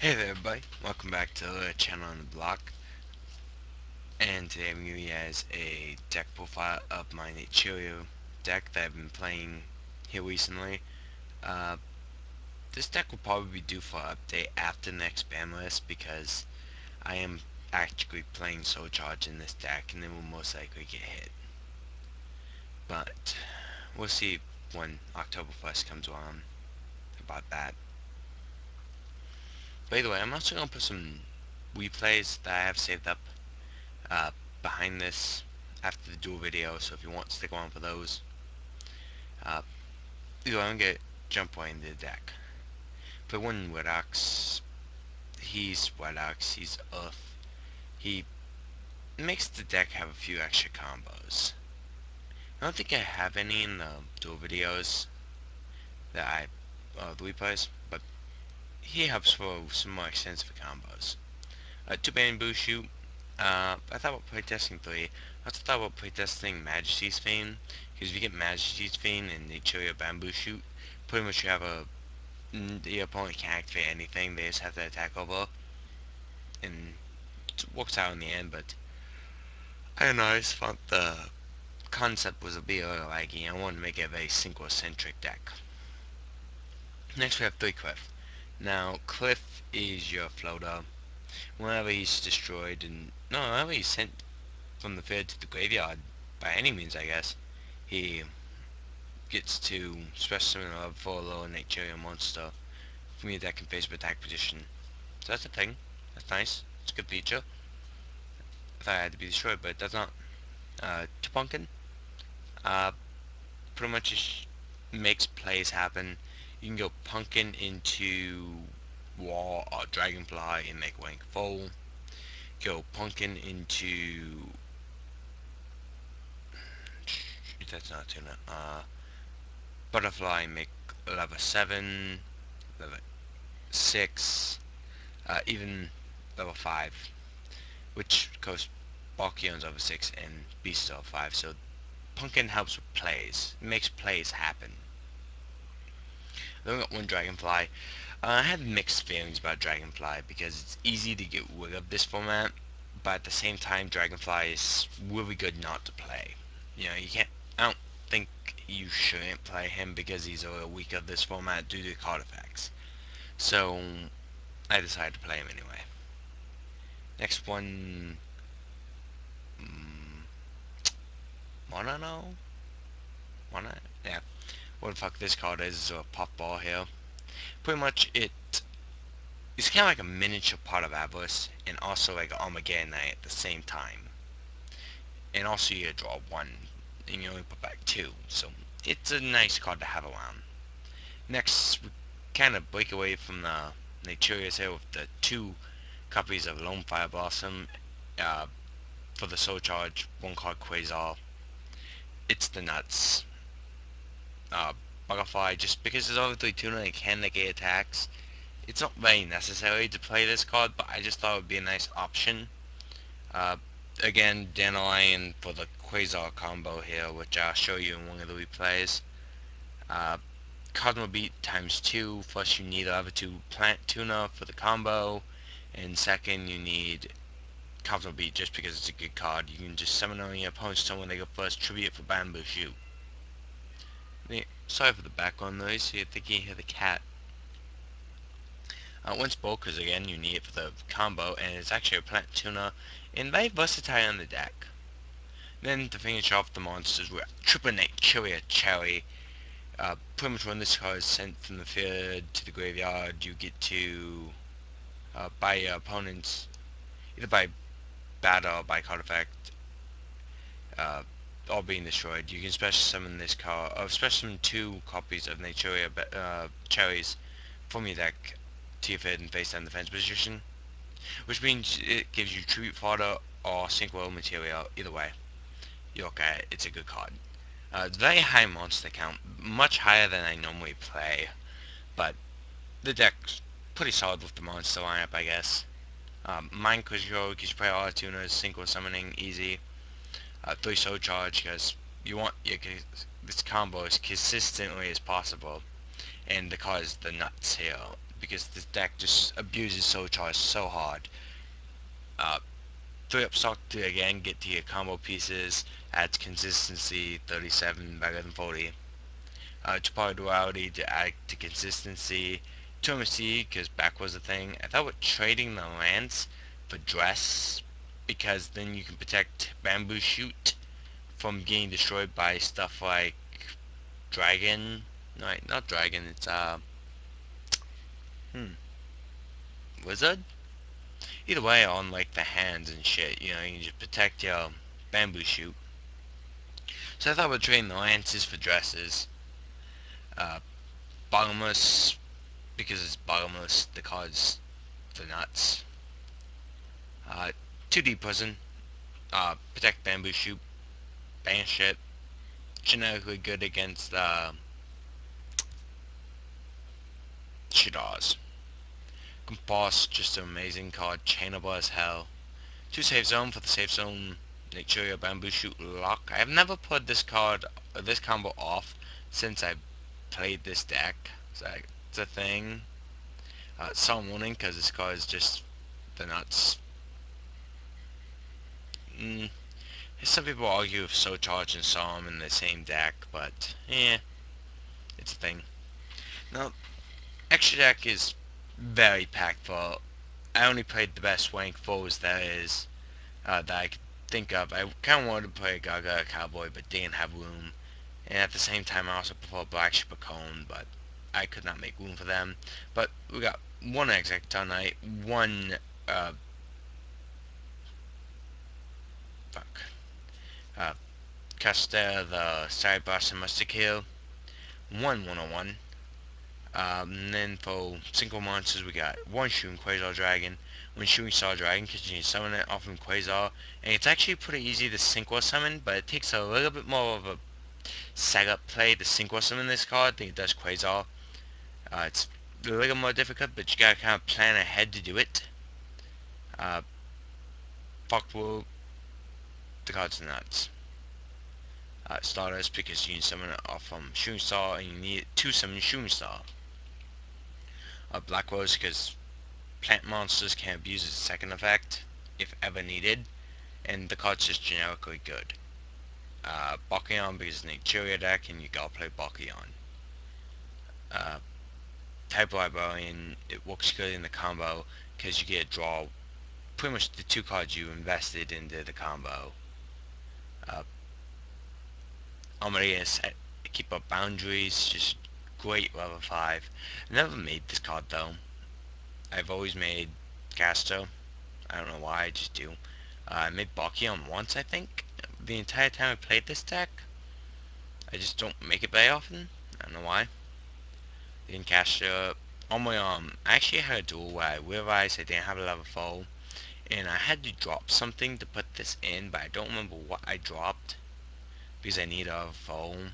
Hey there everybody, welcome back to the channel on the block, and today I'm giving you guys a deck profile of my Naturia deck that I've been playing here recently. Uh, this deck will probably be due for update after the next ban list because I am actually playing Soul Charge in this deck and it will most likely get hit. But we'll see when October 1st comes around about that. By the way, I'm also going to put some replays that I have saved up uh, behind this after the dual video, so if you want to stick around for those, uh, you don't get jump right into the deck. For one Redox, he's Redox, he's Earth. He makes the deck have a few extra combos. I don't think I have any in the dual videos that the replays, but he helps for some more extensive combos. Two Bamboo Shoot. I thought about playtesting 3. I also thought about playtesting Majesty's Fane, because if you get Majesty's Fane and Naturia Bamboo Shoot, pretty much you have the opponent can't activate anything, they just have to attack over, and it works out in the end, but I don't know, I just thought the concept was a bit laggy. I wanted to make it a very synchro-centric deck. Next we have 3 Cliff. Now, Cliff is your floater. Whenever he's destroyed, and no, whenever he's sent from the field to the graveyard, by any means I guess, he gets to special summon a level 4 lower Naturia monster from your deck in face of attack position. So that's a thing. That's nice. It's a good feature. I thought it had to be destroyed, but it does not. To Pumpkin, uh, pretty much just makes plays happen. You can go Pumpkin into Wall or Dragonfly and make rank full. Go Pumpkin into... That's not tuna. Butterfly and make level 7, level 6, even level 5, which goes Balkion's over 6 and Beast is over 5, so Pumpkin helps with plays, it makes plays happen. Then we got one Dragonfly. I have mixed feelings about Dragonfly because it's easy to get rid of this format, but at the same time Dragonfly is really good not to play. You know, you can't, I don't think you shouldn't play him because he's a little weak of this format due to card effects. So I decided to play him anyway. Next one, mm, Monano? Mono? Yeah. What the fuck this card is a pop ball here. Pretty much it's kind of like a miniature part of Avarice and also like an Armageddon Knight at the same time. And also you draw 1 and you only put back 2. So it's a nice card to have around. Next, we kind of break away from the Naturia's here with the 2 copies of Lone Fire Blossom uh, for the Soul Charge, 1 card Quasar. It's the nuts. Uh, Butterfly, just because there's only 3 tuna and it can negate attacks, it's not very necessary to play this card, but I just thought it would be a nice option. Uh, again, Dandelion for the Quasar combo here, which I'll show you in one of the replays. Uh, Cosmo Beat times 2, plus you need level 2 Plant Tuna for the combo, and second you need Cosmo Beat just because it's a good card. You can just summon on your opponent's turn when they go first, tribute it for Bamboo Shoot. Sorry for the background noise, so you think you hear the cat. Once bulk, because again you need it for the combo, and it's actually a Plant Tuna, and very versatile on the deck. Then to finish off the monsters, we're Triple Naturia Cherry. Pretty much when this card is sent from the field to the graveyard, you get to, by your opponents, either by battle or by card effect, uh, all being destroyed. You can special summon this card, or special summon 2 copies of Naturia Cherries from your deck to your field and face down defense position, which means it gives you tribute fodder or synchro material. Either way, you look at it, it's a good card. It's very high monster count, much higher than I normally play, but the deck's pretty solid with the monster lineup, I guess. Mind Control, because you play all the tuners, synchro summoning, easy. 3 Soul Charge, because you want this combo as consistently as possible, and the card is the nuts here. because this deck just abuses Soul Charge so hard. Uh, 3 up stock to again get to your combo pieces, adds consistency, 37 better than 40. 2-power duality to add to consistency. 2 MSC because back was a thing. I thought with trading the lance for dress, because then you can protect bamboo shoot from getting destroyed by stuff like dragon. No, not dragon. It's hmm, wizard. Either way, on like the hands and shit, you know, you can just protect your bamboo shoot. So I thought we'd trade the lances for dresses. Uh, bottomless, because it's bottomless, the card's the nuts. 2D prison, protect bamboo shoot, banish it. Genetically good against Shadars. Compass, just an amazing card, chainable as hell. 2 safe zone for the safe zone. Naturia bamboo shoot lock. I have never put this card, this combo off since I played this deck. So it's a thing. Solemn warning because this card is just the nuts. Mm, some people argue if So Charge and Solemn in the same deck, but it's a thing. Now, extra deck is very packed full. I only played the best wank foes that I could think of. I kind of wanted to play Gaga Cowboy, but didn't have room. And at the same time, I also prefer Black Ship of Cone, but I could not make room for them. But we got one Executor Knight, one, fuck, uh, Casta, the Side Boss and Mustard Kill, one 101. And then for single monsters, we got one Shooting Quasar Dragon, one Shooting Star Dragon, because you can summon it off from Quasar. And it's actually pretty easy to synchro summon, but it takes a little bit more of a setup play to synchro summon this card than it does Quasar. It's a little more difficult, but you gotta kind of plan ahead to do it. Uh, fuck will the card's nuts. Stardust because you can summon it off from Shooting Star and you need it to summon Shooting Star. Black Rose because plant monsters can abuse its second effect if ever needed, and the card's just generically good. Bakuyan because it's Naturia deck and you gotta play Bakuyan. Uh, Type Librarian, it works good in the combo because you get to draw pretty much the 2 cards you invested into the combo. Uh, Amadeus, keep up boundaries, just great level 5. I never made this card though. I've always made Casto. I don't know why, I just do. I made Bakuyan once, I think. The entire time I played this deck. I just don't make it very often. I don't know why. Then Casto. On my I actually had a duel where I realized I didn't have a level 4. And I had to drop something to put this in, but I don't remember what I dropped. Because I need a phone.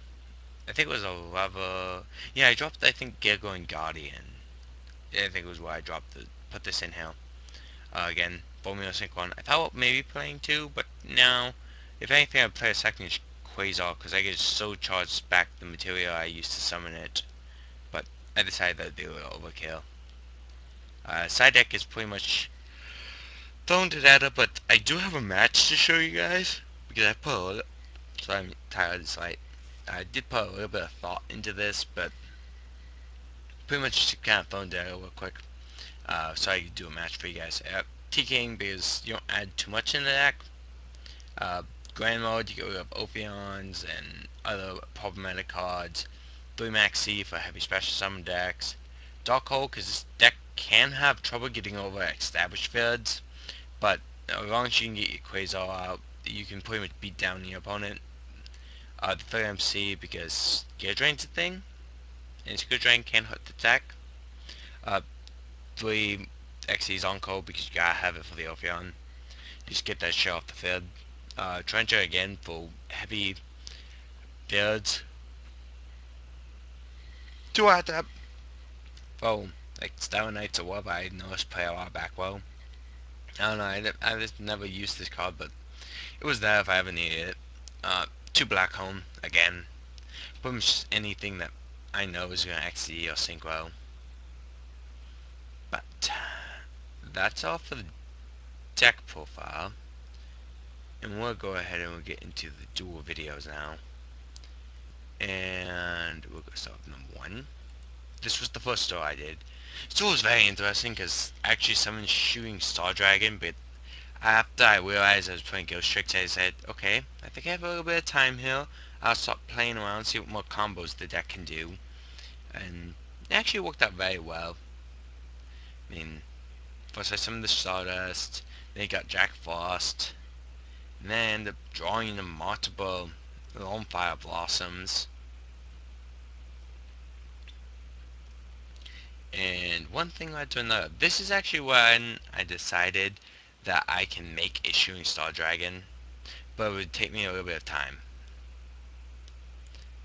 I think it was a level... Yeah, I dropped, I think, Giggle and Guardian. I think it was where I put this in here. Again, Formula Synchron. I thought maybe playing 2, but no. If anything, I'd play a second Quasar, because I could so charge back the material I used to summon it. But I decided that do it overkill. Side deck is pretty much thrown to data, but I do have a match to show you guys, because I put a little... So I'm tired of this light. I did put a little bit of thought into this, but pretty much just kind of phone data real quick. So I could do a match for you guys. TKing because you don't add too much in the deck. Grand mode, you get rid of Ophions and other problematic cards. 3 Max C for heavy special summon decks. Dark Hole because this deck can have trouble getting over established fields, but as long as you can get your Quasar out, you can pretty much beat down your opponent. The 3 MC because Gear Drain's a thing, and Gear Drain can hurt the deck. 3 XE's on code because you gotta have it for the Ophion. Just get that shit off the field. Trencher again for heavy fields. 2 out that. Oh, like Star Knights or whatever, I noticed play a lot back well. I don't know, I just never used this card, but it was there if I ever needed it. 2 Black Home, again. Pretty much anything that I know is gonna XE or Synchro. that's all for the deck profile. And we'll go ahead and we'll get into the duel videos now. And we'll go start with number 1. This was the first duel I did. This duel was very interesting because actually someone's shooting Star Dragon, but after I realized I was playing Ghost Tricks, I said, okay, I think I have a little bit of time here. I'll start playing around, see what more combos the deck can do. And it actually worked out very well. I mean, first I summoned the Stardust, then he got Jack Frost, and then I ended up drawing the multiple Lone Fire Blossoms. And one thing led to another. This is actually when I decided that I can make a shooting Star Dragon, but it would take me a little bit of time.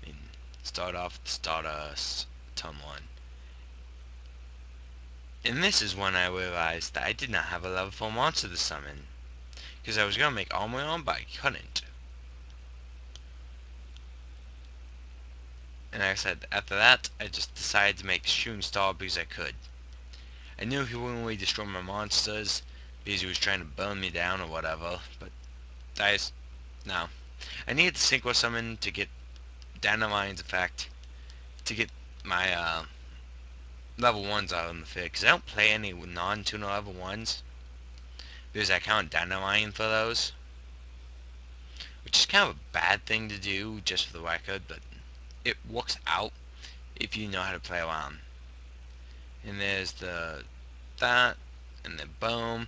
I mean, start off with Stardust, turn 1. And this is when I realized that I did not have a level 4 monster to summon, because I was going to make all my own, but I couldn't. And like I said, after that, I just decided to make Shooting Star because I could. I knew he wouldn't really destroy my monsters, because he was trying to burn me down or whatever, but I just, no. I needed to Synchro Summon to get Dandelions effect, to get my level 1s out in the field, because I don't play any non-tuner level 1s, because I count Dandelion for those, which is kind of a bad thing to do, just for the record, but it works out if you know how to play around. And there's that, and then boom.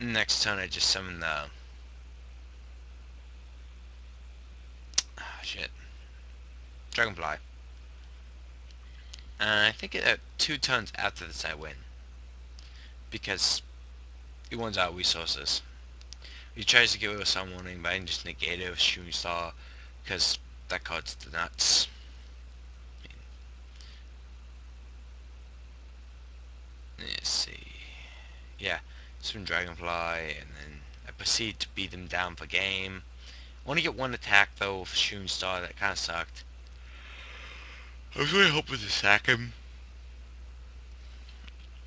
Next turn I just summon the shit, Dragonfly. And I think at 2 turns after this I win, because he runs out of resources. He tries to get rid of Sun Warning, but I can just negate it with Shooting Star, because that card's the nuts. Let's see. Yeah, swim Dragonfly, and then I proceed to beat him down for game. I only get 1 attack though with Shooting Star, that kinda sucked. I was really hoping to sack him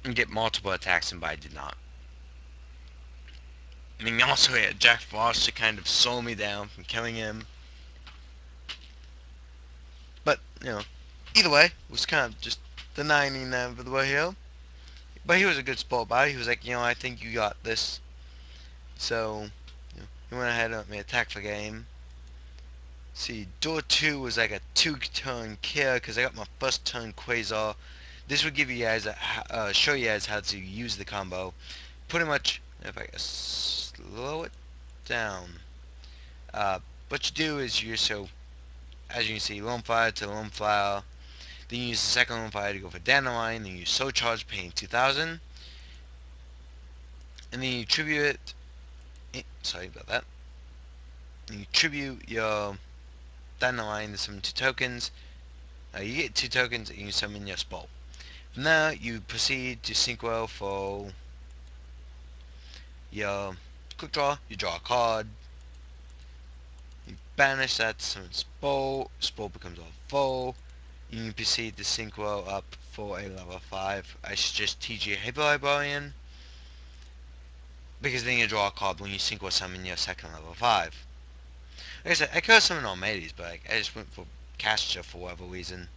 and get multiple attacks in, but I did not. I mean, also he had Jack Frost to kind of slow me down from killing him. But, either way, it was kind of just denying them for the way here. But he was a good sport about it. He was like, I think you got this. So, he went ahead and let me attack for game. See, door 2 was like a 2-turn kill because I got my first turn Quasar. This would give you guys show you guys how to use the combo. Pretty much, if I can slow it down. What you do is as you can see, Lone Fire to Lone Flower. Then you use the second Lone Fire to go for Dandelion. Then you Soul Charge, paying 2,000. And then you tribute it. Sorry about that. And you tribute your Dandelion to summon 2 tokens. You get 2 tokens and you summon your Spell. From there, you proceed to Synchro for your Quick Draw. You draw a card. You banish that to summon Spell. Spell becomes all full. You proceed to Synchro up for a level 5. I suggest TG Hyper Librarian, because then you draw a card when you Synchro summon your second level 5. Like I said, I could have summoned Almades, but I just went for Castor for whatever reason.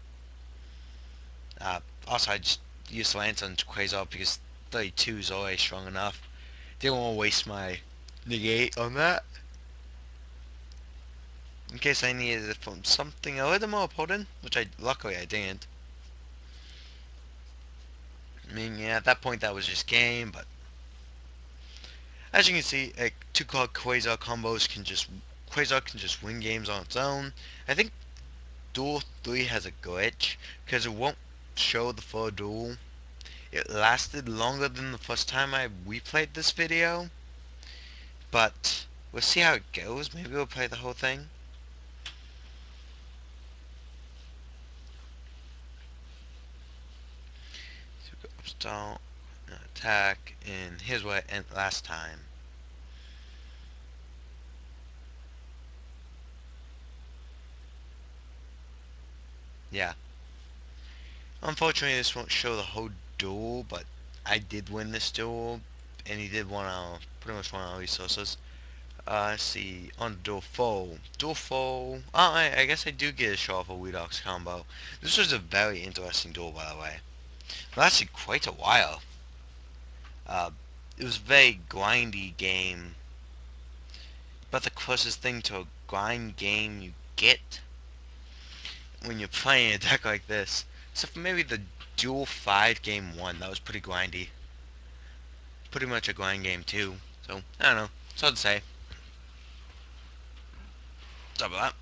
Also, I just used Lantern to Quasar because 32 is always strong enough. Didn't want to waste my negate on that, in case I needed it from something a little more potent, which luckily I didn't. I mean, yeah, at that point that was just game, but as you can see, like, 2-card Quasar combos Quasar can just win games on its own. I think Duel 3 has a glitch, because it won't show the full duel. It lasted longer than the first time I replayed this video, but we'll see how it goes. Maybe we'll play the whole thing. So we go upstart, attack, and here's what I ended last time. Yeah. Unfortunately, this won't show the whole duel, but I did win this duel, and he did pretty much one of our resources. Let's see, on duel foe. Duel foe. Oh, I guess I do get a show off a Weedox combo. This was a very interesting duel, by the way. It lasted quite a while. Uh, it was a very grindy game, but the closest thing to a grind game you get when you're playing a deck like this. Except for maybe the Duel 5 game 1, that was pretty grindy. Pretty much a grind game too. So, I don't know. It's hard to say. What's up with that?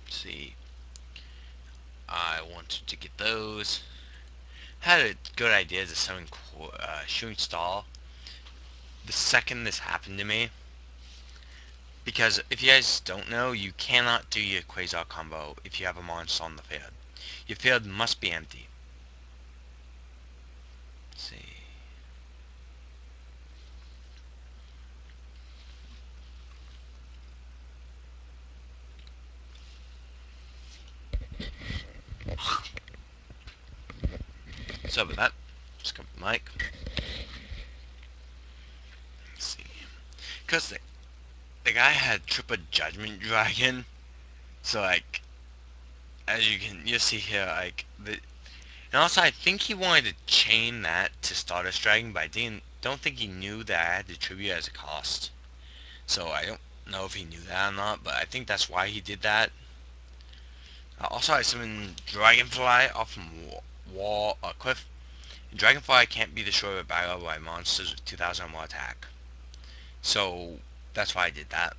Let's see. I wanted to get those. Had a good idea to summon Shooting Stall the second this happened to me. Because if you guys don't know, you cannot do your Quasar combo if you have a monster on the field. Your field must be empty. Let's see. What's up with that? Just come from Mike. Let's see. Because the guy had triple Judgment Dragon. So, like, as you'll see here, like, and also I think he wanted to chain that to Stardust Dragon, but don't think he knew that I had the tribute as a cost. So I don't know if he knew that or not, but I think that's why he did that. Also, I summoned Dragonfly off from wall cliff. Dragonfly can't be destroyed by battle by monsters with 2,000 or more attack. So that's why I did that.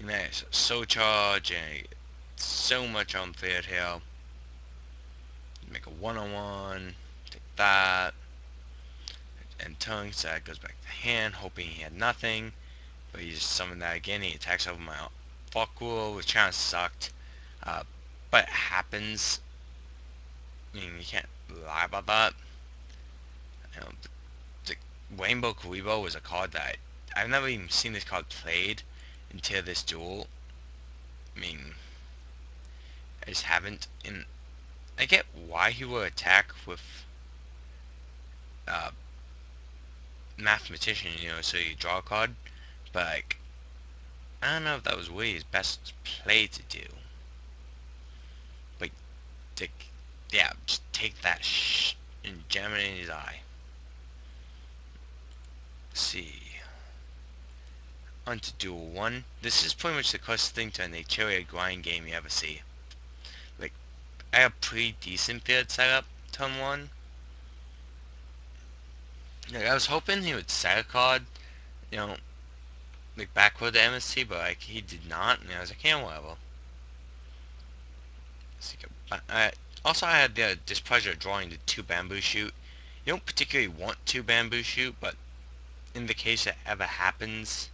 Nice. So charge and so much on field here. Make a one-on-one. Take that. And tongue, so that goes back to hand, hoping he had nothing. But he just summoned that again. He attacks over my Fuckwool, which kind of sucked. Uh, but it happens. I mean, you can't lie about that. You know, the Rainbow Karibo was a card that I've never even seen this card played until this duel. I mean, I just haven't. And I get why he would attack with uh, Mathematician, so you draw a card. But, like, I don't know if that was really his best play to do. Like, yeah, just take that and jam it in his eye. Let's see. On to Duel 1. This is pretty much the closest thing to a Naturia grind game you ever see. Like, I have pretty decent field setup, turn 1. Like, I was hoping he would set a card, you know, like backward the MST, but like he did not, and I was like, yeah, whatever. Also, I had the displeasure of drawing the 2 bamboo shoot. You don't particularly want 2 bamboo shoot, but in the case it ever happens,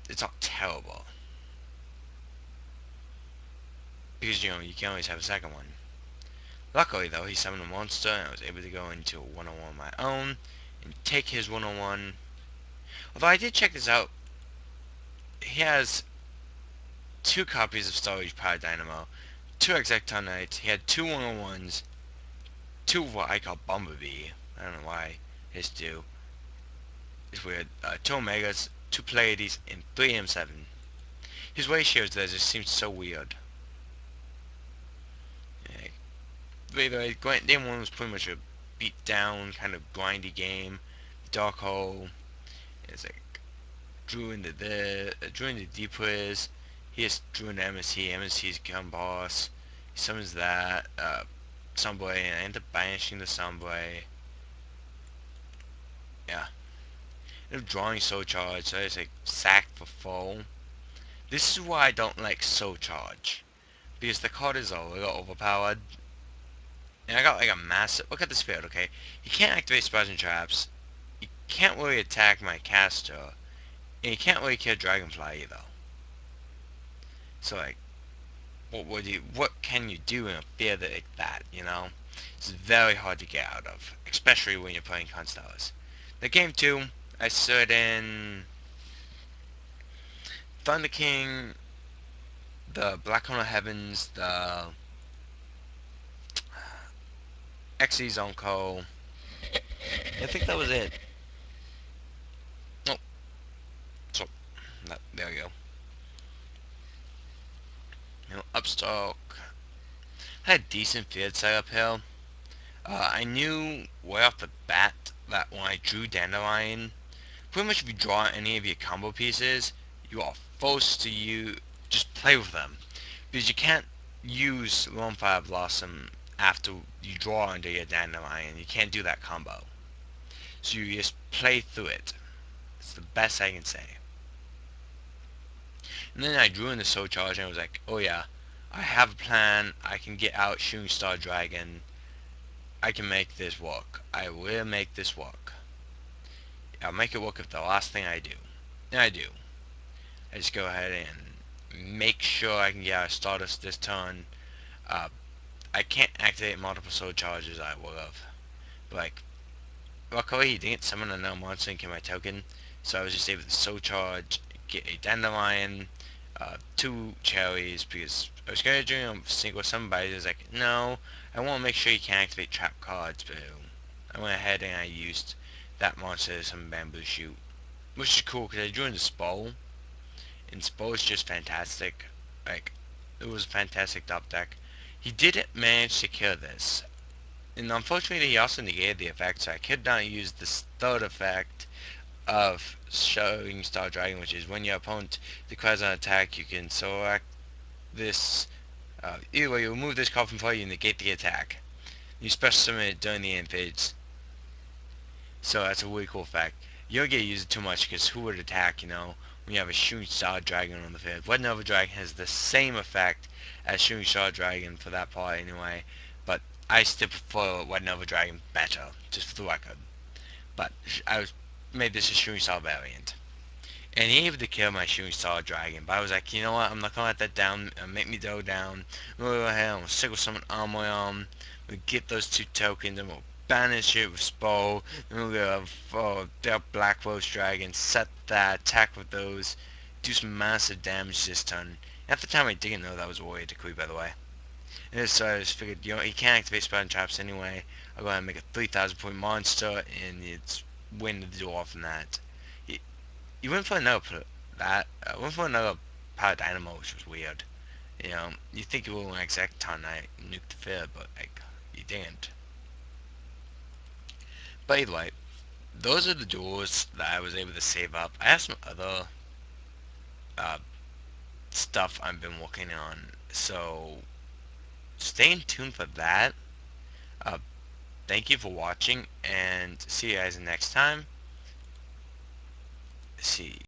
it's not terrible. Because, you can always have a second one. Luckily, though, he summoned a monster, and I was able to go into a one-on-one of my own, and take his one-on-one. Although I did check this out, he has 2 copies of Storage Power Dynamo, 2 Exectonites, he had 2 one-on-ones, 2 of what I call Bumblebee. I don't know why his do. It's weird. 2 Omegas, 2 Pleiades, and 3 M7. His ratios there just seems so weird. Yeah. But anyway, game 1 was pretty much a beat down, kind of grindy game. Dark Hole. It's like drew into Deep Wiz. He just drew into MST. MST's gun boss. He summons that. Sunboy, and I end up banishing the Sunboy. Yeah. End up drawing Soul Charge, so I just like sack for full. This is why I don't like Soul Charge. Because the card is a little overpowered. And I got like a massive... Look at this field, okay? You can't activate spells and traps. You can't really attack my caster. And you can't really kill Dragonfly either. So like, what can you do in a field like that, It's very hard to get out of. Especially when you're playing Constellas. The game 2, I stood in Thunder King, the Black Horn of Heavens, the XE Zone Co. I think that was it. Oh, so there we go. Upstock. I had a decent field setup here. I knew right off the bat that when I drew Dandelion, pretty much if you draw any of your combo pieces, you are forced to just play with them. Because you can't use Lone Fire Blossom after you draw under your Dandelion. You can't do that combo. So you just play through it. It's the best I can say. And then I drew in the Soul Charge and I was like, oh yeah, I have a plan. I can get out Shooting Star Dragon. I can make this work. I will make this work. I'll make it work if the last thing I do. And I do. I just go ahead and make sure I can get out of Stardust this turn. Uh, I can't activate multiple Soul Charges I would have. But like, luckily he didn't summon another monster and get my token. So I was just able to Soul Charge, get a Dandelion, 2 cherries, because I was going to do a single summon, but I was like, no, I want to make sure you can activate trap cards, but I went ahead and I used that monster to summon Bamboo Shoot, which is cool, because I drew in the Spole, and Spole is just fantastic. Like, it was a fantastic top deck. He did manage to kill this, and unfortunately he also negated the effect, so I could not use this third effect of Showing Star Dragon, which is when your opponent declares an attack, you can select this. Either way, you remove this card from play, you negate the attack. You special summon it during the end phase. So that's a really cool effect. You don't get to use it too much because who would attack, when you have a Shooting Star Dragon on the field? Red Nova Dragon has the same effect as Shooting Star Dragon for that part anyway, but I still prefer Red Nova Dragon better, just for the record. But made this a Shooting Star variant. And he able to kill my Shooting Star Dragon, but I was like, you know what, I'm not gonna let that down, make me go down. We'll go ahead and we'll sickle summon Armoyon, we'll get those 2 tokens, and we'll banish it with Spole, then we'll go their Black Rose Dragon, set that, attack with those, do some massive damage this turn. At the time I didn't know that was a warrior decree, by the way. And so I just figured, he can't activate Spell and Traps anyway, I'll go ahead and make a 3,000 point monster, and it's win the duel from that. You went for another went for another Power Dynamo, which was weird. You think you will an exact time I nuked the field, but like you didn't. But either way, those are the duels that I was able to save up. I have some other uh, stuff I've been working on, so stay tuned for that. Uh, Thank you for watching, and see you guys next time. See.